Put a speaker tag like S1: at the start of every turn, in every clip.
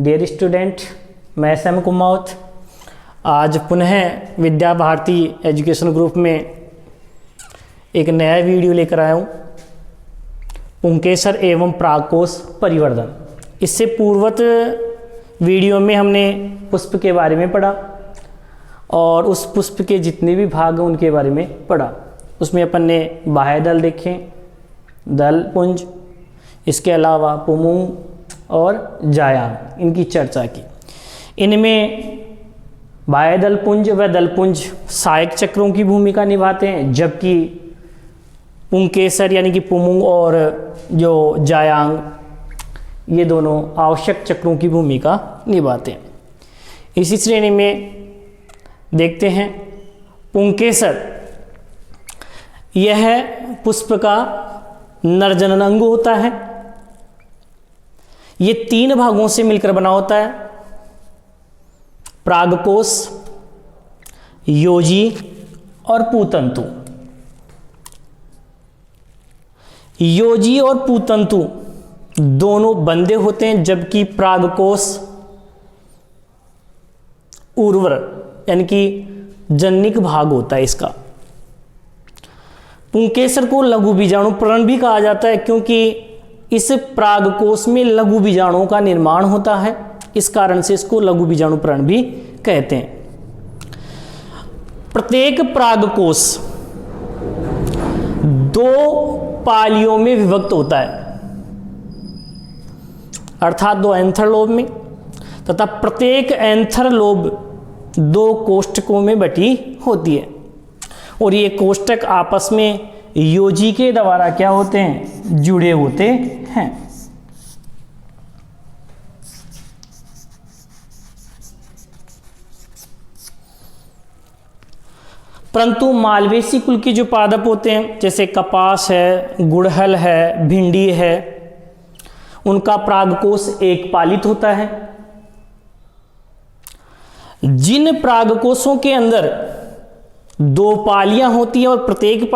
S1: Dear student, मैं Sam Kumawat आज पुनः विद्या भारती एजुकेशन ग्रुप में एक नया वीडियो लेकर आया हूँ। पुंकेसर एवं प्रागकोश परिवर्धन। इससे पूर्वत वीडियो में हमने पुष्प के बारे में पढ़ा और उस पुष्प के जितने भी भाग हैं उनके बारे में पढ़ा। उसमें अपन ने बाह्य दल देखे, दल पुंज, इसके अलावा पुंमुंग और जायांग, इनकी चर्चा की। इनमें बाह्य दल पुंज व दल पुंज सहायक चक्रों की भूमिका निभाते हैं, जबकि पुंकेसर यानी कि पुंमुंग और जो जायांग, ये दोनों आवश्यक चक्रों की भूमिका निभाते हैं। इसी श्रेणी में देखते हैं पुंकेसर। यह पुष्प का नरजनन अंग होता है। ये 3 भागों से मिलकर बना होता है, प्रागकोश, योजी और पूतंतु। योजी और पूतंतु दोनों बंधे होते हैं, जबकि प्रागकोश उर्वर यानी कि जनिक भाग होता है इसका। पुंकेसर को लघु बीजाणु प्रण भी कहा जाता है, क्योंकि इस प्रागकोश में लघु बीजाणुओं का निर्माण होता है। इस कारण से इसको लघु बीजाणु प्रण भी कहते हैं। प्रत्येक प्रागकोश 2 पालियों में विभक्त होता है, अर्थात 2 एंथर लोब में, तथा प्रत्येक एंथर लोब 2 कोष्ठकों में बटी होती है। और ये कोष्ठक आपस में योजी के द्वारा क्या होते हैं, जुड़े होते हैं। परंतु मालवेसी कुल के जो पादप होते हैं, जैसे कपास है, गुड़हल है, भिंडी है, उनका प्रागकोश एक पालित होता है। जिन प्रागकोशों के अंदर 2 पालियां होती हैं और प्रत्येक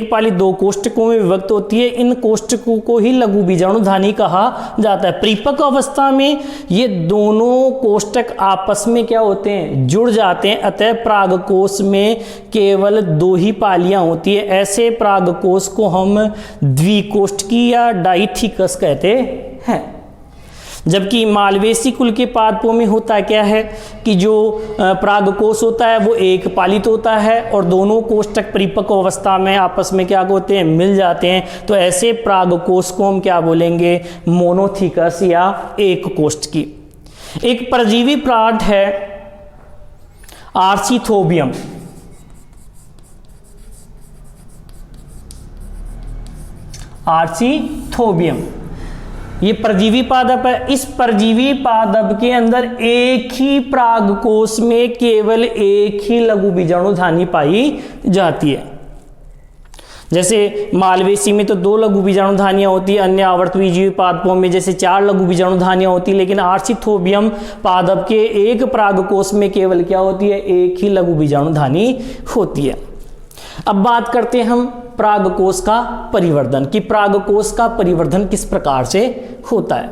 S1: पाली 2 कोष्ठकों में विभक्त होती है, इन कोष्ठकों को ही लघु बीजाणुधानी कहा जाता है। परिपक्व अवस्था में ये दोनों कोष्ठक आपस में क्या होते हैं, जुड़ जाते हैं। अतः प्रागकोश में केवल 2 ही पालियां होती है। ऐसे प्रागकोश को हम द्विकोष्ठकी या डाइथिकस कहते हैं। जबकि मालवेसी कुल के पादपों में होता क्या है कि जो प्रागकोश होता है वो एक पालित होता है और दोनों कोष्ठक परिपक्व अवस्था में आपस में क्या होते हैं, मिल जाते हैं। तो ऐसे प्रागकोश को हम क्या बोलेंगे, मोनोथिकस या एक कोष्ठकी। एक परजीवी प्लांट है आर्चिथोबियम। आर्चिथोबियम ये परजीवी पादप है। इस परजीवी पादप के अंदर एक ही प्रागकोश में केवल एक ही लघु बीजाणुधानी पाई जाती है। जैसे मालवेसी में तो 2 लघु बीजाणुधानियां होती है, अन्य आवर्तबीजीवी पादपों में जैसे 4 लघु बीजाणुधानियां होती है, लेकिन आर्चिथोबियम पादप के एक प्रागकोश में केवल क्या होती है, एक ही लघु बीजाणुधानी होती है। अब बात करते हैं हम प्रागकोश का परिवर्धन, कि प्रागकोश का परिवर्धन किस प्रकार से होता है।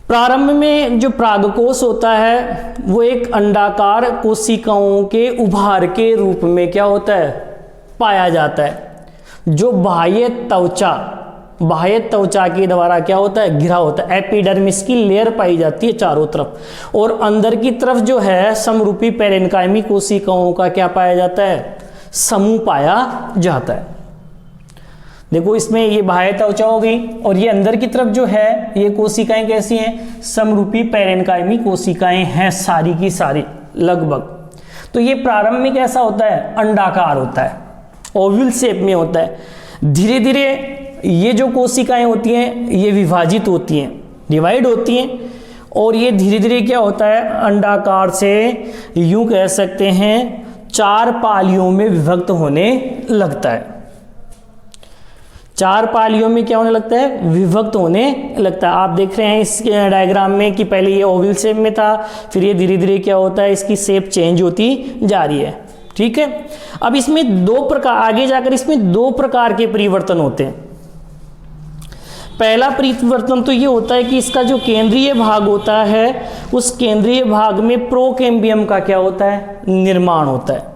S1: प्रारंभ में जो प्रागकोश होता है वो एक अंडाकार कोशिकाओं के उभार के रूप में क्या होता है, पाया जाता है, जो बाह्य त्वचा के द्वारा क्या होता है, घिरा होता है। एपिडर्मिस की लेयर पाई जाती है चारों तरफ, और अंदर की तरफ जो है समरूपी पेरेन्काइमी कोशिकाओं का क्या पाया जाता है, समूह पाया जाता है। देखो इसमें ये बाह्य त्वचा हो गई और ये अंदर की तरफ जो है ये कोशिकाएं कैसी हैं, समरूपी पेरेन्काइमी कोशिकाएं हैं सारी की सारी लगभग। तो ये प्रारंभ में कैसा होता है, अंडाकार होता है, ओवल शेप में होता है। धीरे धीरे ये जो कोशिकाएं होती हैं ये विभाजित होती हैं, डिवाइड होती हैं, और ये धीरे धीरे क्या होता है, अंडाकार से यूं कह सकते हैं 4 पालियों में विभक्त होने लगता है। 4 पालियों में क्या होने लगता है, विभक्त होने लगता है। आप देख रहे हैं इस डायग्राम में कि पहले ये ओवल शेप में था, फिर ये धीरे धीरे क्या होता है, इसकी शेप चेंज होती जा रही है। ठीक है। अब इसमें 2 प्रकार, आगे जाकर इसमें 2 प्रकार के परिवर्तन होते हैं। पहला परिवर्तन तो ये होता है कि इसका जो केंद्रीय भाग होता है उस केंद्रीय भाग में प्रोकेम्बियम का क्या होता है, निर्माण होता है।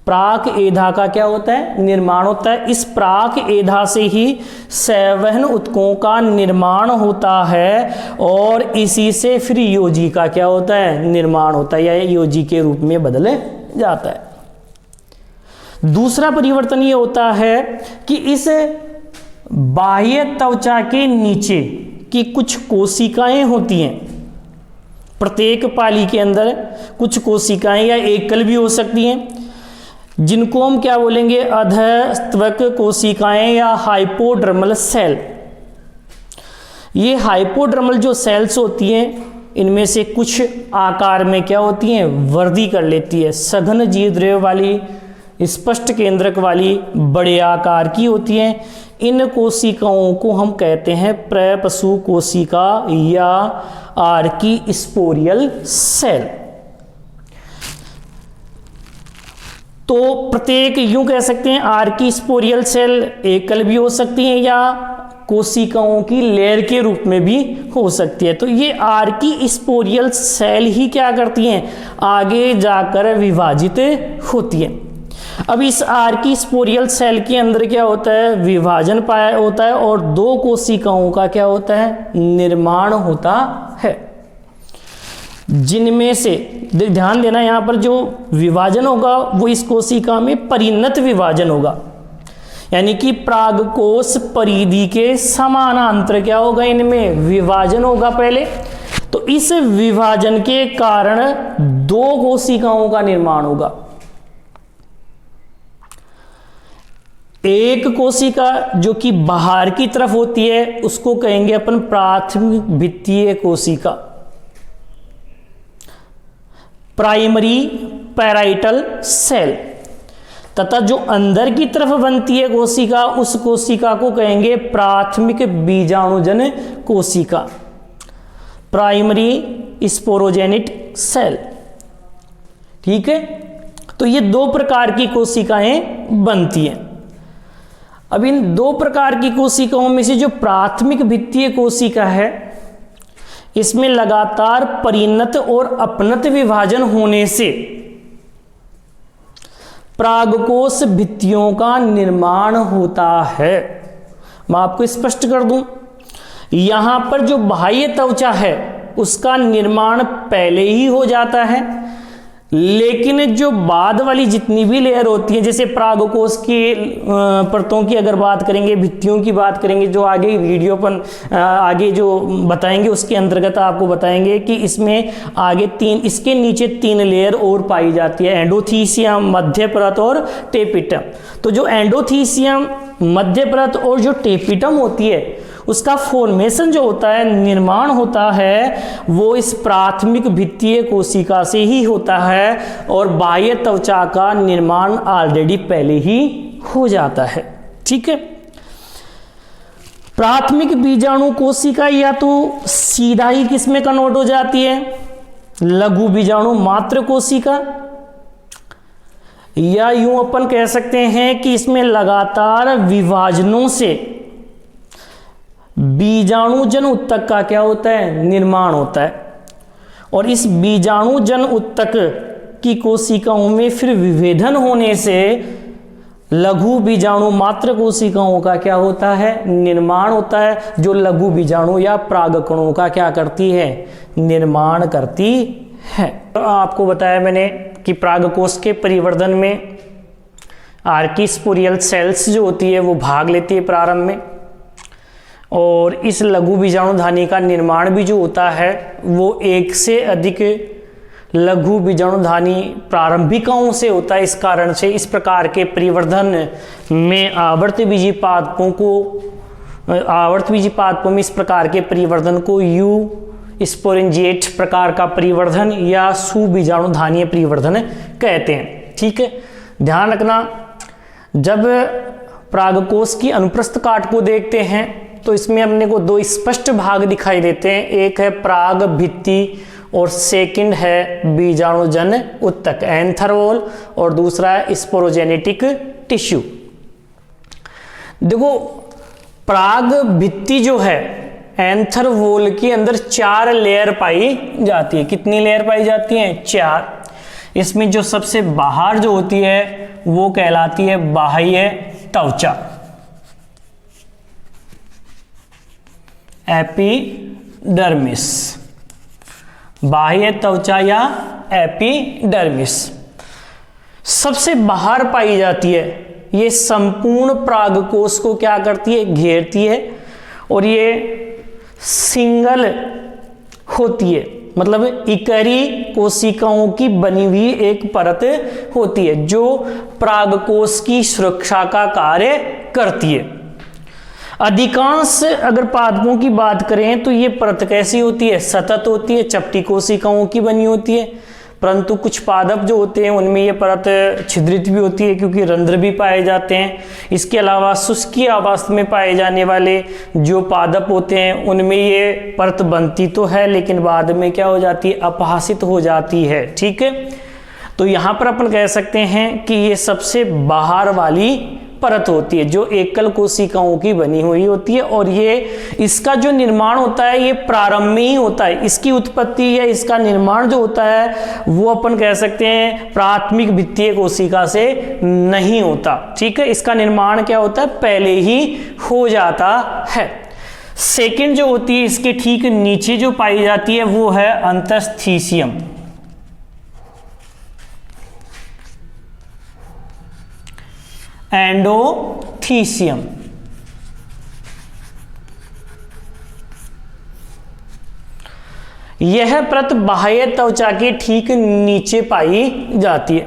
S1: प्राक एधा का क्या होता है, निर्माण होता है। इस प्राक एधा से ही संवहन ऊतकों का निर्माण होता है और इसी से फिर योजी का क्या होता है, निर्माण होता है या योजी के रूप में बदल जाता है। दूसरा परिवर्तन ये होता है कि इस बाह्य त्वचा के नीचे की कुछ कोशिकाएं होती हैं। प्रत्येक पाली के अंदर कुछ कोशिकाएं या एकल भी हो सकती हैं, जिनको हम क्या बोलेंगे, अधस्त्वक कोशिकाएं या हाइपोडर्मल सेल। ये हाइपोडर्मल जो सेल्स होती हैं इनमें से कुछ आकार में क्या होती हैं, वृद्धि कर लेती है। सघन जीवद्रव्य वाली, स्पष्ट केंद्रक वाली, बड़े आकार की होती हैं। इन कोशिकाओं को हम कहते हैं प्रपशु कोशिका या आर्कीस्पोरियल सेल। तो प्रत्येक यूं कह सकते हैं आर्कीस्पोरियल सेल एकल भी हो सकती हैं या कोशिकाओं की लेयर के रूप में भी हो सकती है। तो ये आर्कीस्पोरियल सेल ही क्या करती हैं, आगे जाकर विभाजित होती हैं। अब इस आर्कीस्पोरियल सेल के अंदर क्या होता है, विभाजन पाया होता है और दो कोशिकाओं का क्या होता है, निर्माण होता है, जिनमें से ध्यान देना यहाँ पर जो विभाजन होगा वो इस कोशिका में परिणत विभाजन होगा, यानी कि प्रागकोश परिधि के समानांतर क्या होगा, इनमें विभाजन होगा पहले। तो इस विभाजन के कारण दो कोशिकाओं का निर्माण होगा। एक कोशिका जो कि बाहर की तरफ होती है उसको कहेंगे अपन प्राथमिक भित्तीय कोशिका, प्राइमरी पैराइटल सेल, तथा जो अंदर की तरफ बनती है कोशिका उस कोशिका को कहेंगे प्राथमिक बीजाणुजन कोशिका, प्राइमरी स्पोरोजेनिक सेल। ठीक है, तो ये दो प्रकार की कोशिकाएं बनती हैं। अब इन दो प्रकार की कोशिकाओं में से जो प्राथमिक भित्तीय कोशिका है इसमें लगातार परिणत और अपनत विभाजन होने से प्रागकोश भित्तियों का निर्माण होता है। मैं आपको स्पष्ट कर दूं, यहां पर जो बाह्य त्वचा है उसका निर्माण पहले ही हो जाता है, लेकिन जो बाद वाली जितनी भी लेयर होती है, जैसे प्रागकोश की परतों की अगर बात करेंगे, भित्तियों की बात करेंगे, जो आगे वीडियो पर आगे जो बताएंगे उसके अंतर्गत आपको बताएंगे कि इसमें आगे इसके नीचे तीन लेयर और पाई जाती है, एंडोथीसियम, मध्य परत और टेपिटम। तो जो एंडोथीसियम, मध्य परत और जो टेपिटम होती है उसका फॉर्मेशन जो होता है, निर्माण होता है, वो इस प्राथमिक भित्तीय कोशिका से ही होता है और बाह्य त्वचा का निर्माण ऑलरेडी पहले ही हो जाता है। ठीक है, प्राथमिक बीजाणु कोशिका या तो सीधा ही किसमें कन्वर्ट हो जाती है, लघु बीजाणु मात्र कोशिका, या यूं अपन कह सकते हैं कि इसमें लगातार विभाजनों से बीजाणुजन उत्तक का क्या होता है, निर्माण होता है। और इस बीजाणुजन उत्तक की कोशिकाओं में फिर विभेदन होने से लघु बीजाणु मात्र कोशिकाओं का क्या होता है, निर्माण होता है, जो लघु बीजाणु या प्रागकणों का क्या करती है, निर्माण करती है। तो आपको बताया मैंने कि प्रागकोश के परिवर्धन में आर्कीस्पोरियल सेल्स जो होती है वो भाग लेती है प्रारंभ में, और इस लघु बीजाणुधानी का निर्माण भी जो होता है वो एक से अधिक लघु बीजाणुधानी प्रारंभिकाओं से होता है। इस कारण से इस प्रकार के परिवर्धन में आवर्त बीजी पादपों में इस प्रकार के परिवर्धन को यू स्पोरेंजिएट प्रकार का परिवर्धन या सुबीजाणुधानीय परिवर्धन कहते हैं। ठीक है, ध्यान रखना, जब प्रागकोश की अनुप्रस्थ काट को देखते हैं तो इसमें अपने को दो स्पष्ट भाग दिखाई देते हैं, एक है प्राग भित्ति और सेकंड है बीजाणुजन उत्तक एंथर वॉल, और दूसरा है स्पोरोजेनेटिक टिश्यू। देखो प्राग भित्ति जो है एंथर वॉल के अंदर 4 लेयर पाई जाती है। कितनी लेयर पाई जाती हैं? 4। इसमें जो सबसे बाहर जो होती है वो कहलाती है बाह्य त्वचा, एपिडर्मिस। बाह्य त्वचा या एपिडर्मिस सबसे बाहर पाई जाती है। ये संपूर्ण प्रागकोश को क्या करती है? घेरती है। और ये सिंगल होती है, मतलब इकरी कोशिकाओं की बनी हुई एक परत होती है जो प्रागकोश की सुरक्षा का कार्य करती है। अधिकांश अगर पादपों की बात करें तो ये परत कैसी होती है? सतत होती है, चपटी कोशिकाओं की बनी होती है। परंतु कुछ पादप जो होते हैं उनमें ये परत छिद्रित भी होती है क्योंकि रंध्र भी पाए जाते हैं। इसके अलावा शुष्कीय अवस्था में पाए जाने वाले जो पादप होते हैं उनमें ये परत बनती तो है लेकिन बाद में क्या हो जाती है? अपहासित हो जाती है। ठीक है, तो यहाँ पर अपन कह सकते हैं कि ये सबसे बाहर वाली परत होती है जो एकल कोशिकाओं की बनी हुई होती है। और ये इसका जो निर्माण होता है ये प्रारंभ में ही होता है। इसकी उत्पत्ति या इसका निर्माण जो होता है वो अपन कह सकते हैं प्राथमिक भित्तीय कोशिका से नहीं होता। ठीक है, इसका निर्माण क्या होता है? पहले ही हो जाता है। सेकंड जो होती है इसके ठीक नीचे जो पाई जाती है वो है अंतस्थीसियम। एंडोथीसियम। यह परत बाह्य त्वचा के ठीक नीचे पाई जाती है।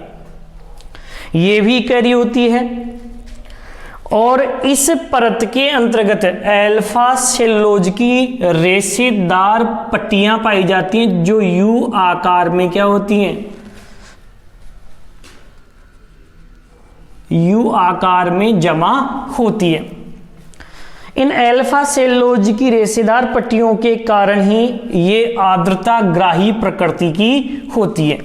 S1: यह भी इकरी होती है और इस परत के अंतर्गत अल्फा सेलुलोज की रेशेदार पट्टियां पाई जाती हैं जो यू आकार में क्या होती हैं? यू आकार में जमा होती है। इन अल्फा सेलुलोज की रेशेदार पट्टियों के कारण ही ये आर्द्रता ग्राही प्रकृति की होती है।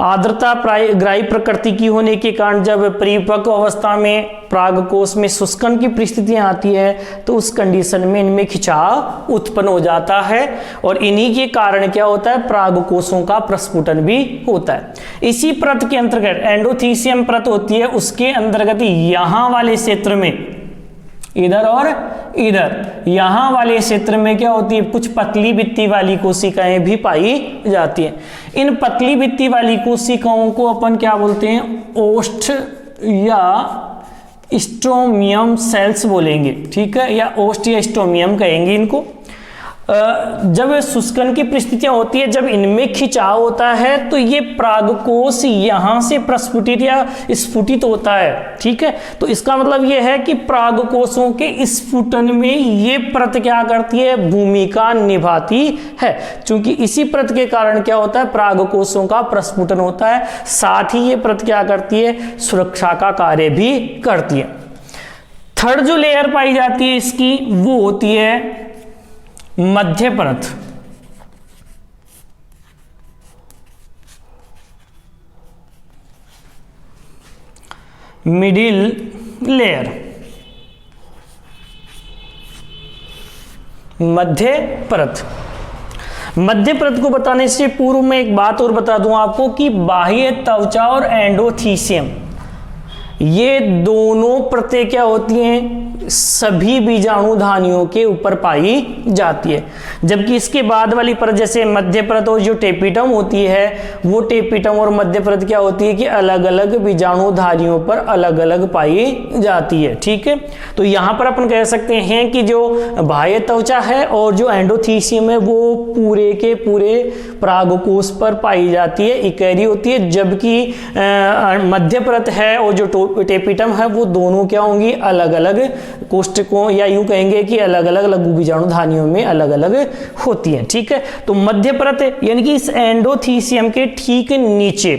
S1: आर्द्रता ग्राही प्रकृति की होने के कारण जब परिपक्व अवस्था में प्रागकोश में शुष्कन की परिस्थितियां आती है तो उस कंडीशन में इनमें खिंचाव उत्पन्न हो जाता है और इन्हीं के कारण क्या होता है? प्रागकोशों का प्रस्फुटन भी होता है। इसी परत के अंतर्गत एंडोथीसियम परत होती है, उसके अंतर्गत यहां वाले क्षेत्र में, इधर और इधर यहां वाले क्षेत्र में क्या होती है? कुछ पतली भित्ति वाली कोशिकाएं भी पाई जाती हैं। इन पतली भित्ति वाली कोशिकाओं को अपन क्या बोलते हैं? ओस्ट या स्ट्रोमियम सेल्स बोलेंगे। ठीक है, या ओस्ट या स्ट्रोमियम कहेंगे इनको। जब शुष्कन की परिस्थितियां होती है, जब इनमें खिंचाव होता है तो ये प्रागकोश यहां से प्रस्फुटित या स्फुटित होता है। ठीक है, तो इसका मतलब ये है कि प्रागकोशों के स्फुटन में ये परत क्या करती है? भूमिका निभाती है। क्योंकि इसी परत के कारण क्या होता है? प्रागकोशों का प्रस्फुटन होता है। साथ ही ये परत क्या करती है? सुरक्षा का कार्य भी करती है। थर्ड जो लेयर पाई जाती है इसकी वो होती है मध्य परत। Middle layer. मध्य परत। मध्य परत को बताने से पूर्व में एक बात और बता दूं आपको कि बाह्य त्वचा और एंडोथीसियम ये दोनों परतें क्या होती हैं? सभी बीजाणुधानियों के ऊपर पाई जाती है। जबकि इसके बाद वाली परत जैसे मध्य परत और जो टेपिटम होती है वो टेपिटम और मध्य परत क्या होती है कि अलग अलग बीजाणुधारियों पर अलग अलग पाई जाती है। ठीक है, तो यहां पर अपन कह सकते हैं कि जो बाह्य त्वचा है और जो एंडोथीसियम है वो पूरे के पूरे प्रागकोश पर पाई जाती है, इकैरी होती है। जबकि मध्य परत है और जो टेपिटम है वो दोनों क्या होंगी? अलग अलग कोष्ठकों या यूं कहेंगे कि अलग अलग लघु बीजाणुधानियों में अलग अलग होती हैं। ठीक है, तो मध्य परत यानी कि इस एंडोथीसियम के ठीक नीचे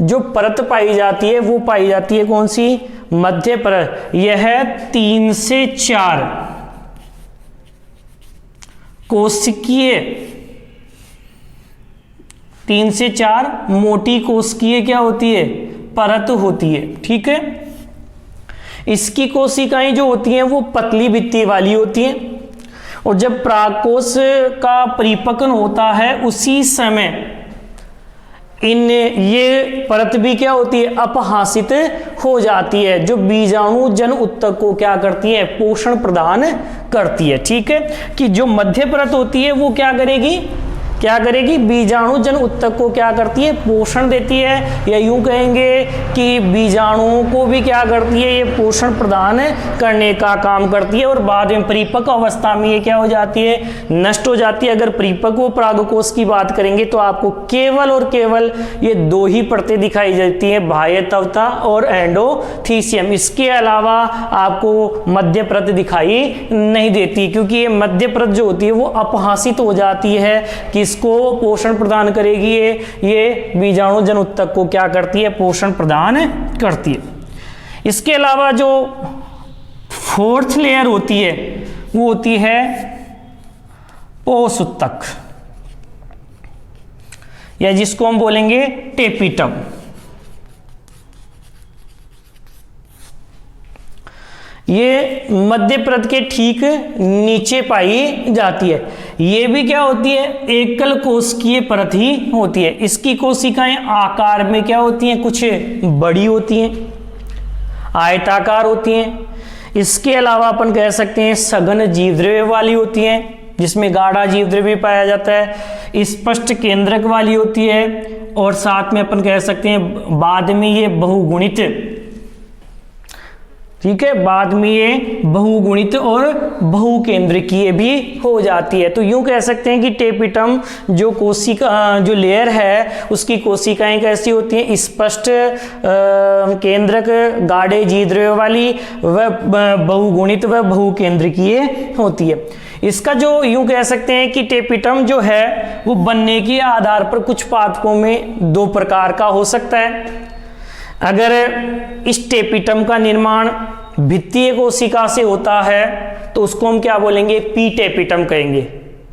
S1: जो परत पाई जाती है वो पाई जाती है कौन सी? मध्य परत। यह 3 से 4 कोशिकीय, 3 से 4 मोटी कोशिकीय क्या होती है? परत होती है। ठीक है, इसकी कोशिकाएं जो होती हैं वो पतली भित्ति वाली होती हैं, और जब परागकोश का परिपक्व होता है उसी समय ये परत भी क्या होती है, अपहासित हो जाती है, जो बीजाणु जन उत्तक को क्या करती है, पोषण प्रदान करती है। ठीक है, कि जो मध्य परत होती है वो क्या करेगी, बीजाणु जन उत्तक को क्या करती है, पोषण देती है, या यूं कहेंगे कि बीजाणुओं को भी क्या करती है, ये पोषण प्रदान करने का काम करती है, और बाद में परिपक्व अवस्था में ये क्या हो जाती है, नष्ट हो जाती है। अगर परिपक्व परागकोश की बात करेंगे तो आपको केवल और केवल ये दो ही परतें दिखाई देती हैं, बाह्य तवता और एंडोथीसियम। इसके अलावा आपको मध्य परत दिखाई नहीं देती, क्योंकि ये मध्य परत जो होती है वो अपहासित हो जाती है, किसको पोषण प्रदान करेगी, ये बीजाणु जन उत्तक को क्या करती है, पोषण प्रदान करती है। इसके अलावा जो फोर्थ लेयर होती है वो होती है पोष उत्तक, या जिसको हम बोलेंगे टेपिटम। ये मध्य परत के ठीक नीचे पाई जाती है। ये भी क्या होती है, एकल कोशिकीय परत ही होती है। इसकी कोशिकाएं आकार में क्या होती हैं, कुछ बड़ी होती हैं, आयताकार होती हैं। इसके अलावा अपन कह सकते हैं सघन जीवद्रव्य वाली होती हैं, जिसमें गाढ़ा जीवद्रव्य पाया जाता है, स्पष्ट केंद्रक वाली होती है, और साथ में अपन कह सकते हैं बाद में ये बहुगुणित, ठीक है, बाद में ये बहुगुणित और बहुकेंद्रकीय भी हो जाती है। तो यूं कह सकते हैं कि टेपिटम जो कोशिका जो लेयर है उसकी कोशिकाएं कैसी होती हैं, स्पष्ट केंद्रक, गाढ़े जीवद्रव्य वाली, व बहुगुणित व बहुकेंद्रकीय होती है। इसका जो यूं कह सकते हैं कि टेपिटम जो है वो बनने के आधार पर कुछ पादपों में दो प्रकार का हो सकता है। अगर इस टेपिटम का निर्माण भित्तीय कोशिका से होता है तो उसको हम क्या बोलेंगे, पी टेपिटम कहेंगे,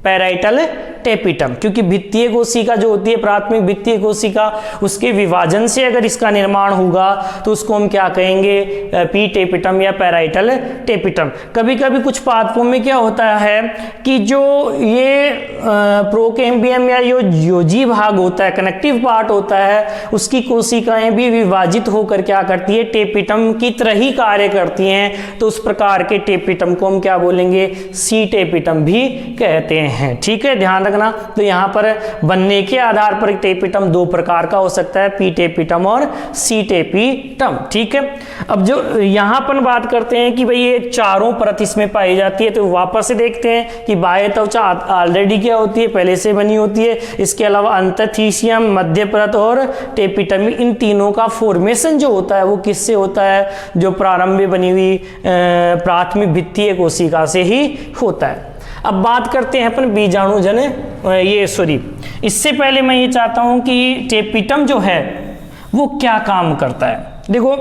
S1: पैराइटल टेपिटम, क्योंकि भित्तीय कोशिका जो होती है, प्राथमिक भित्तीय कोशिका, उसके विभाजन से अगर इसका निर्माण होगा तो उसको हम क्या कहेंगे, पी टेपिटम या पैराइटल टेपिटम। कभी कभी कुछ पादपों में क्या होता है कि जो ये प्रोकेम्बियम या जो योजी भाग होता है, कनेक्टिव पार्ट होता है, उसकी कोशिकाएं भी विभाजित होकर क्या करती है, टेपिटम की तरह ही कार्य करती हैं। तो उस प्रकार के टेपिटम को हम क्या बोलेंगे, सी टेपिटम भी कहते हैं। ठीक है, ध्यान रखना। तो यहां पर बनने के आधार पर टेपिटम दो प्रकार का हो सकता है, पी टेपिटम और सी टेपिटम। ठीक है, अब जो यहां पर बात करते हैं कि भाई ये चारों परत इसमें पाई जाती है, तो वापस से देखते हैं कि बाह्य त्वचा ऑलरेडी क्या होती है, पहले से बनी होती है। इसके अलावा अंतःथीसियम, मध्य परत और टेपिटम, इन तीनों का फॉर्मेशन जो होता है वो किससे होता है, जो प्रारंभ में बनी हुई प्राथमिक भित्तीय कोशिका से ही होता है। अब बात करते हैं अपन बीजाणुजन, इससे पहले मैं ये चाहता हूं कि टेपिटम जो है वो क्या काम करता है। देखो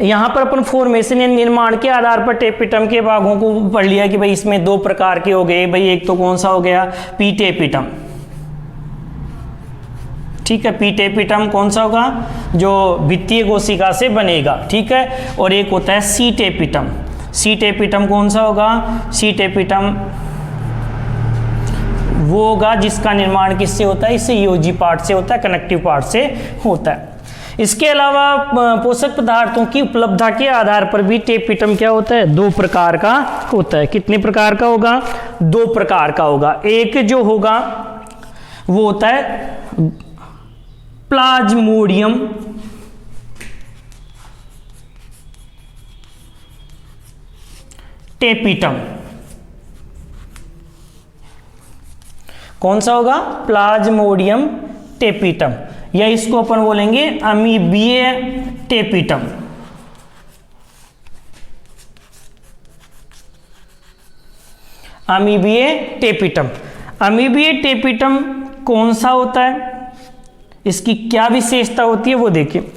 S1: यहां पर अपन फॉर्मेशन या निर्माण के आधार पर टेपिटम के भागों को पढ़ लिया कि भाई इसमें दो प्रकार के हो गए। भाई एक तो कौन सा हो गया, पी टेपिटम। ठीक है, पी टेपिटम कौन सा होगा, जो भित्तीय कोशिका से बनेगा। ठीक है, और एक होता है सी टेपिटम। सी टेपिटम कौन सा होगा, सी टेपिटम वो होगा जिसका निर्माण किससे होता है, इससे योजी पार्ट से होता है, कनेक्टिव पार्ट से होता है। इसके अलावा पोषक पदार्थों की उपलब्धता के आधार पर भी टेपिटम क्या होता है, दो प्रकार का होता है। कितने प्रकार का होगा, दो प्रकार का होगा। एक जो होगा वो होता है प्लाज्मोडियम टेपिटम। कौन सा होगा, प्लाज्मोडियम टेपिटम, या इसको अपन बोलेंगे अमीबीय टेपिटम। अमीबीय टेपिटम। अमीबीय टेपिटम कौन सा होता है, इसकी क्या विशेषता होती है वो देखिए।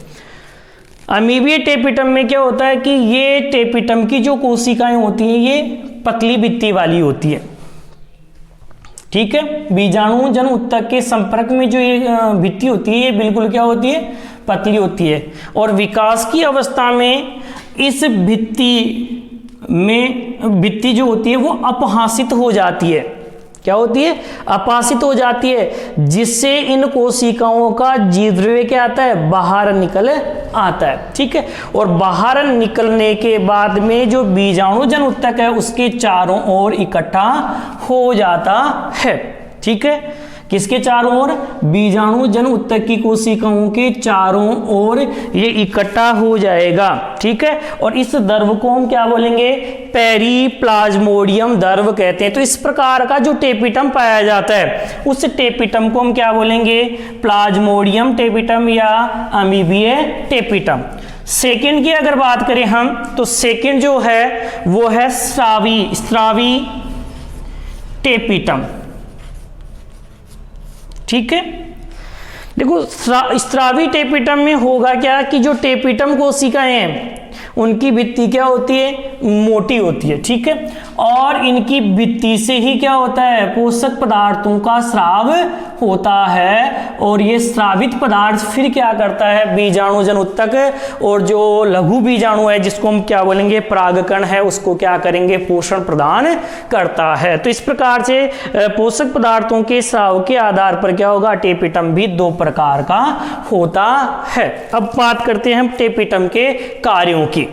S1: अमीबीय टेपिटम में क्या होता है कि ये टेपिटम की जो कोशिकाएं होती हैं ये पतली भित्ति वाली होती है। ठीक है, बीजाणु जन उत्तक के संपर्क में जो ये भित्ति होती है ये बिल्कुल क्या होती है, पतली होती है। और विकास की अवस्था में इस भित्ति जो होती है वो अपहासित हो जाती है। क्या होती है? अपहासित हो जाती है, जिससे इन कोशिकाओं का जीवद्रव्य क्या आता है? बाहर निकल आता है। ठीक है, और बाहर निकलने के बाद में जो बीजाणु जन ऊतक है उसके चारों ओर इकट्ठा हो जाता है। ठीक है, किसके चारों ओर? बीजाणु जन ऊतक की कोशिकाओं के चारों ओर ये इकट्ठा हो जाएगा। ठीक है, और इस द्रव को हम क्या बोलेंगे? पेरीप्लाज्मोडियम द्रव कहते हैं। तो इस प्रकार का जो टेपिटम पाया जाता है उस टेपिटम को हम क्या बोलेंगे? प्लाज्मोडियम टेपिटम या अमीबीय टेपिटम। सेकंड की अगर बात करें हम, तो सेकंड जो है वो है स्रावी टेपिटम। ठीक है, देखो स्रावी टेपिटम में होगा क्या कि जो टेपिटम कोशिकाएं हैं उनकी भित्ति क्या होती है? मोटी होती है। ठीक है, और इनकी भित्ति से ही क्या होता है? पोषक पदार्थों का स्राव होता है, और ये स्रावित पदार्थ फिर क्या करता है? बीजाणु जन ऊतक और जो लघु बीजाणु है जिसको हम क्या बोलेंगे? परागकण है, उसको क्या करेंगे? पोषण प्रदान करता है। तो इस प्रकार से पोषक पदार्थों के स्राव के आधार पर क्या होगा? टेपिटम भी दो प्रकार का होता है। अब बात करते हैं हम टेपिटम के कार्यों की।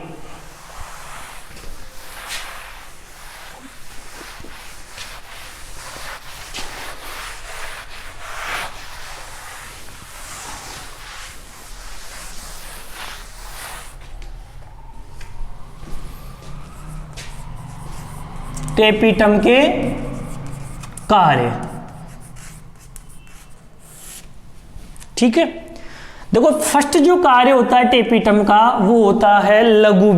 S1: टेपिटम के कार्य। ठीक है, देखो फर्स्ट जो कार्य होता है टेपिटम का वो होता है लघु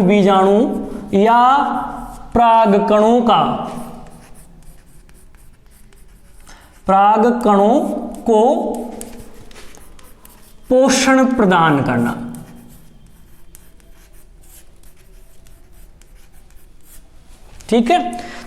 S1: बीजाणु या परागकणों का, परागकणों को पोषण प्रदान करना। ठीक है,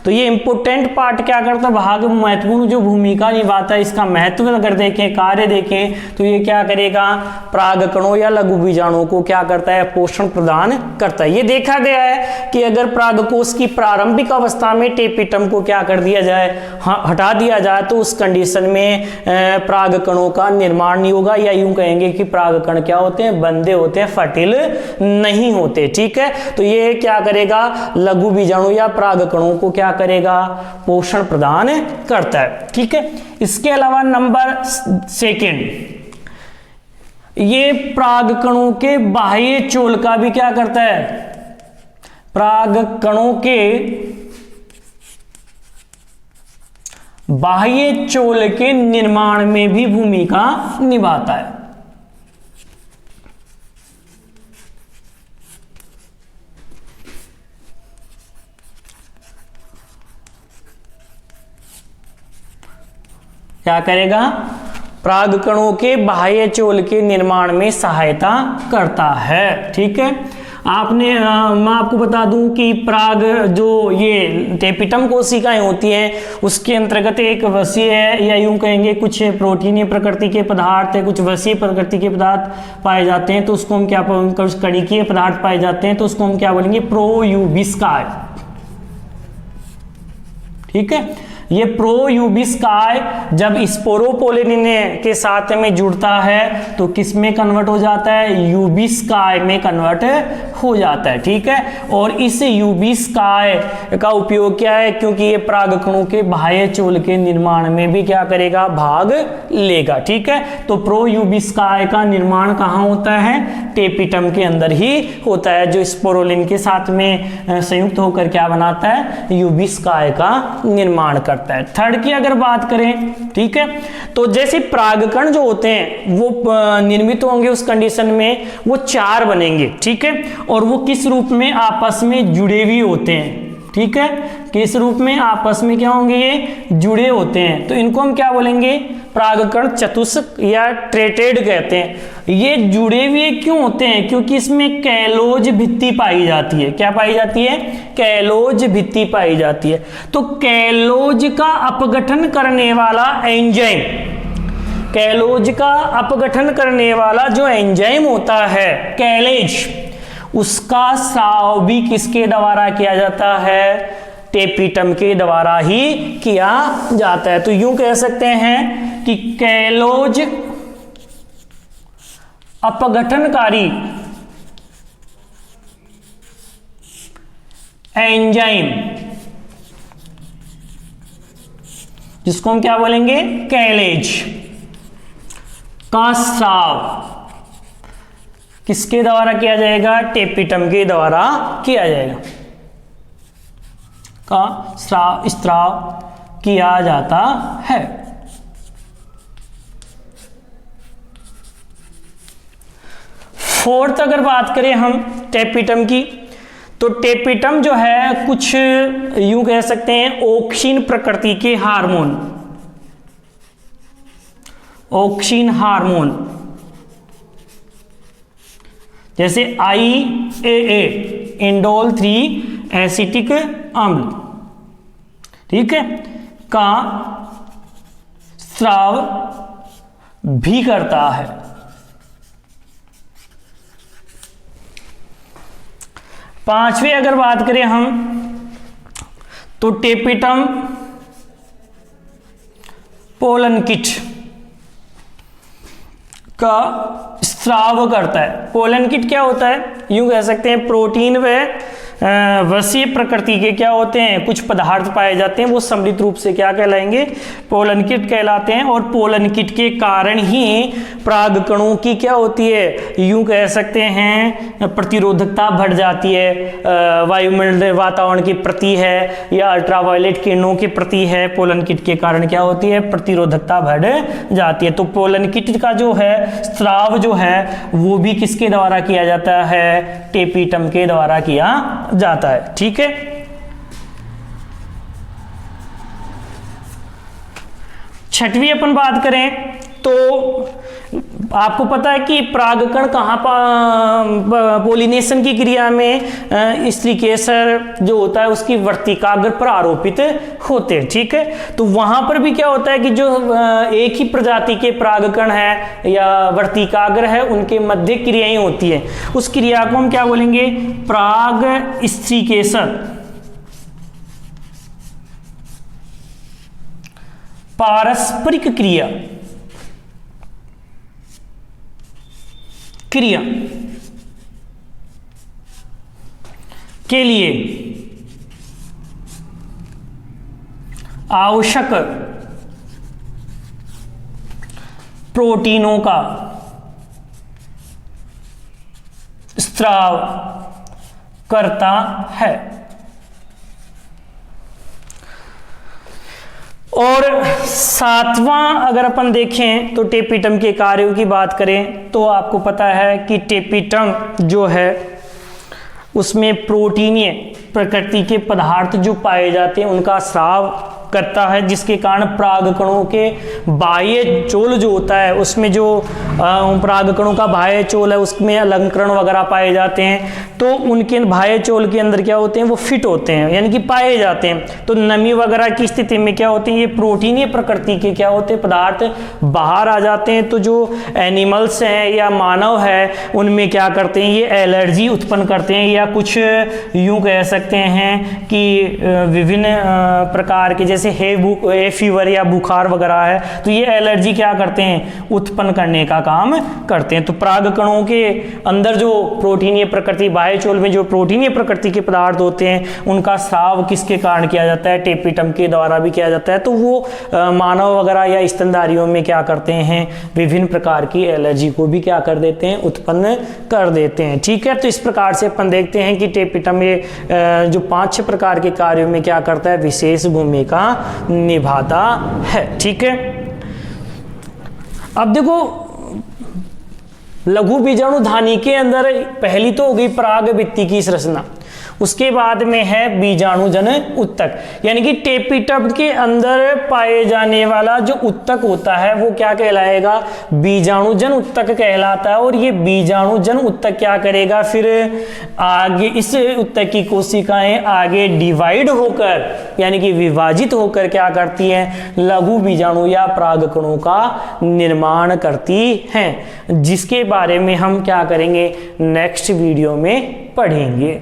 S1: तो ये इंपोर्टेंट पार्ट क्या करता है? भाग महत्वपूर्ण जो भूमिका निभाता है। इसका महत्व अगर देखें, कार्य देखें, तो ये क्या करेगा? परागकणों या लघु बीजाणुओं को क्या करता है? पोषण प्रदान करता है। ये देखा गया है कि अगर परागकोश की प्रारंभिक अवस्था में टेपिटम को क्या कर दिया जाए? हटा दिया जाए, तो उस कंडीशन में परागकणों का निर्माण नहीं होगा, या यूं कहेंगे कि परागकण क्या होते हैं? बंदे होते हैं, फर्टिल नहीं होते। ठीक है, तो ये क्या करेगा? लघु बीजाणु या परागकणों को क्या करेगा? पोषण प्रदान करता है। ठीक है, इसके अलावा नंबर सेकंड, ये परागकणों के बाह्य चोल का भी क्या करता है? परागकणों के बाह्य चोल के निर्माण में भी भूमिका निभाता है। क्या करेगा? परागकणों के बाह्य चोल के निर्माण में सहायता करता है। ठीक है, मैं आपको बता दूं कि पराग जो ये टेपिटम कोशिकाएं होती हैं उसके अंतर्गत एक वसीय है, या यूं कहेंगे कुछ प्रोटीनीय प्रकृति के पदार्थ है, कुछ वसीय प्रकृति के पदार्थ पाए जाते हैं, तो उसको हम क्या, कुछ कणिकीय पदार्थ पाए जाते हैं, तो उसको हम क्या बोलेंगे? प्रोयूबिस्काय। ठीक है, ये प्रोयूबिस्काय जब स्पोरोपोलिन के साथ में जुड़ता है तो किस में कन्वर्ट हो जाता है? यूबिस्काय में कन्वर्ट हो जाता है। ठीक है, और इस यूबिस्काय का उपयोग क्या है? क्योंकि ये परागकणों के बाह्य चोल के निर्माण में भी क्या करेगा? भाग लेगा। ठीक है, तो प्रोयूबिस्काय का निर्माण कहाँ होता है? टेपिटम के अंदर ही होता है, जो स्पोरोलिन के साथ में संयुक्त होकर क्या बनाता है? यूबिस्काय का निर्माण करता है। थर्ड की अगर बात करें, ठीक है, तो जैसे परागकण जो होते हैं वो निर्मित होंगे उस कंडीशन में वो चार बनेंगे। ठीक है, और वो किस रूप में? आपस में जुड़े हुए होते हैं। ठीक है, किस रूप में? आपस में क्या होंगे? ये जुड़े होते हैं। तो इनको हम क्या बोलेंगे? परागकण चतुष्क या ट्रेटेड कहते हैं। ये जुड़े हुए क्यों होते हैं? क्योंकि इसमें कैलोज भित्ति पाई जाती है। क्या पाई जाती है? कैलोज भित्ति पाई जाती है। तो कैलोज का अपघटन करने वाला एंजाइम कैलोज का अपघटन करने वाला जो एंजाइम होता है कैलेज, उसका स्राव भी किसके द्वारा किया जाता है? टेपिटम के द्वारा ही किया जाता है। तो यूं कह सकते हैं कि कैलोज अपघटनकारी एंजाइम, जिसको हम क्या बोलेंगे? कैलेज का स्राव किसके द्वारा किया जाएगा? टेपिटम के द्वारा किया जाएगा, का स्राव किया जाता है। फोर्थ अगर बात करें हम टेपिटम की, तो टेपिटम जो है कुछ यूं कह सकते हैं ऑक्सीन प्रकृति के हार्मोन, ऑक्सीन हार्मोन जैसे IAA इंडोल 3 एसिटिक अम्ल, ठीक है, का स्राव भी करता है। पांचवें अगर बात करें हम, तो टेपिटम पोलन किट का स्राव करता है। पोलन किट क्या होता है? यूं कह सकते हैं प्रोटीन व वसीय प्रकृति के क्या होते हैं, कुछ पदार्थ पाए जाते हैं, वो सम्मिलित रूप से क्या कहलाएंगे? पोलन किट कहलाते हैं। और पोलन किट के कारण ही परागकणों की क्या होती है, यूं कह सकते हैं प्रतिरोधकता बढ़ जाती है, वायुमंडल वातावरण के प्रति है या अल्ट्रावायलेट किरणों के प्रति है। पोलन किट के कारण क्या होती है? प्रतिरोधकता बढ़ जाती है। तो पोलन किट का जो है स्राव जो है वो भी किसके द्वारा किया जाता है? टेपिटम के द्वारा किया जाता है, ठीक है। छठवीं अपन बात करें तो आपको पता है कि परागकण कहाँ पोलिनेशन की क्रिया में स्त्रीकेसर जो होता है उसकी वर्तिकाग्र पर आरोपित होते हैं, ठीक है। तो वहां पर भी क्या होता है कि जो एक ही प्रजाति के परागकण है या वर्तिकाग्र है उनके मध्य क्रियाएं होती है, उस क्रिया को हम क्या बोलेंगे? पराग स्त्रीकेसर, पारस्परिक क्रिया के लिए आवश्यक प्रोटीनों का स्राव करता है। और सातवां अगर अपन देखें तो टेपिटम के कार्यों की बात करें तो आपको पता है कि टेपिटम जो है उसमें प्रोटीनीय प्रकृति के पदार्थ जो पाए जाते हैं उनका स्राव करता है, जिसके कारण परागकणों के बाह्य चोल जो होता है उसमें जो परागकणों का बाह्य चोल है उसमें अलंकरण वगैरह पाए जाते हैं, तो उनके बाह्य चोल के अंदर क्या होते हैं? वो फिट होते हैं, यानी कि पाए जाते हैं। तो नमी वगैरह की स्थिति में क्या होते हैं? ये प्रोटीनीय प्रकृति के क्या होते हैं? पदार्थ बाहर आ जाते हैं। तो जो एनिमल्स हैं या मानव है उनमें क्या करते हैं? ये एलर्जी उत्पन्न करते हैं, या कुछ यूं कह सकते हैं कि विभिन्न प्रकार के जैसे हे फीवर या बुखार वगैरह है, तो ये एलर्जी क्या करते हैं? उत्पन्न करने का काम करते हैं। तो परागकणों के अंदर जो प्रोटीनीय प्रकृति, बाह्य चोल में जो प्रोटीनीय प्रकृति के पदार्थ होते हैं उनका स्राव किसके कारण किया जाता है? टेपिटम के द्वारा भी किया जाता है। तो वो मानव वगैरह या स्तनधारियों में क्या करते हैं? विभिन्न प्रकार की एलर्जी को भी क्या कर देते हैं? उत्पन्न कर देते हैं, ठीक है। तो इस प्रकार से अपन देखते हैं कि टेपिटम ये जो 5-6 प्रकार के कार्यों में क्या करता है? विशेष भूमिका निभाता है, ठीक है। अब देखो लघु बीजाणुधानी के अंदर पहली तो हो गई पराग भित्ति की संरचना, उसके बाद में है बीजाणुजन उत्तक, यानी कि टेपीटप के अंदर पाए जाने वाला जो उत्तक होता है वो क्या कहलाएगा, बीजाणुजन उत्तक कहलाता है। और ये बीजाणुजन उत्तक क्या करेगा, फिर आगे इस उत्तक की कोशिकाएं आगे डिवाइड होकर यानी कि विभाजित होकर क्या करती हैं, लघु बीजाणु या परागकणों का निर्माण करती हैं, जिसके बारे में हम क्या करेंगे, नेक्स्ट वीडियो में पढ़ेंगे।